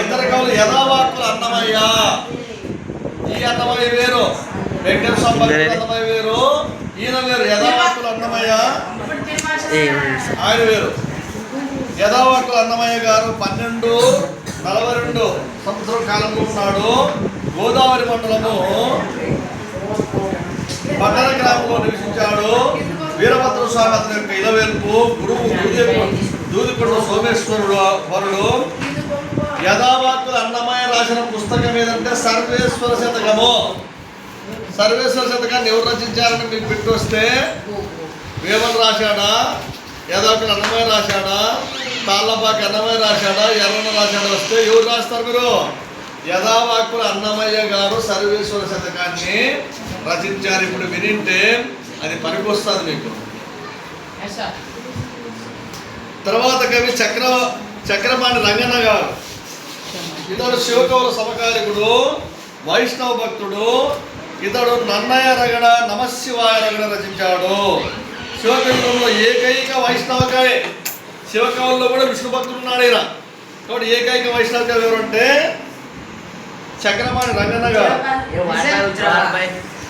ఇద్దరు కవులు యథావాక్కులు అన్నమయ్య. ఈ అన్నమయ్య వేరు, వెంకట స్వామి అన్నమయ్య వేరు, ఈయన వేరు. యథావాక్కులు అన్నమయ్య ఆయన వేరు. యథావాక్కులు అన్నమయ్య గారు 1242 సంవత్సరం కాలంలో ఉన్నాడు. గోదావరి మండలము పట్టణ గ్రామంలో నివసించాడు. వీరభద్ర స్వామి అతని యొక్క ఇలవేల్పు. గురువు దూదికొండ సోమేశ్వరుడు వరుడు. యథావాక్కులు అన్నమయ్య రాసిన పుస్తకం ఏదంటే సర్వేశ్వర శతకము. సర్వేశ్వర శతకాన్ని ఎవరు రచించారని మీకు పెట్టి వస్తే వేమన్ రాశాడా, యథావాక్కులు అన్నమయ్య రాశాడా, తాళ్ళపాకి అన్నమయ్య రాశాడా, ఎర్రన్న రాశాడా వస్తే ఎవరు రాస్తారు మీరు? యథావాక్కులు అన్నమయ్య గారు సర్వేశ్వర శతకాన్ని రచించారు. ఇప్పుడు వినింటే అది పనికొస్తుంది మీకు. తర్వాత కవి చక్రపాణి రంగన్న గారు. ఇతడు శివకవుల సమకాలికుడు, వైష్ణవ భక్తుడు. ఇతడు నన్నయ్య రగడ, నమశివాయ రగడ రచించాడు. శివకవులలో ఏకైక వైష్ణవ కవి. శివకవుల్లో కూడా విష్ణు భక్తుడు ఉన్నాడు ఈయన. కాబట్టి ఏకైక వైష్ణవ కవి ఎవరంటే చక్రపాణి రంగన్న గారు.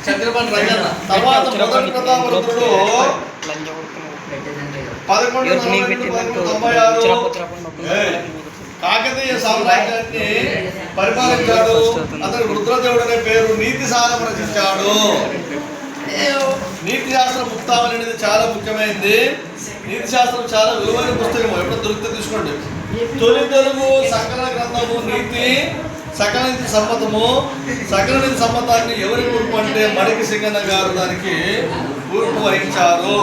చక్రపాణి రంగన్న. తర్వాత మొదటి ప్రతాపరుద్రుడు 1196 కాకతీయ సామ్రాజ్యాన్ని పరిపాలించాడు. అతను రుద్రదేవుడు అనే పేరు. నీతి సారం రచించాడు. నీతి శాస్త్రం ముక్తావళి అనేది చాలా ముఖ్యమైనది. నీతి శాస్త్రం చాలా విలువైన పుస్తకం. ఎప్పుడు దొరికితే తీసుకోండి. తొలి తెలుగు సంకలన గ్రంథము నీతి. సకల నీతి సమ్మతము. సకల నీతి సమ్మతాన్ని ఎవరి కూర్పు అంటే మడికి సింగన్న గారు దానికి కూర్పు వహించారు.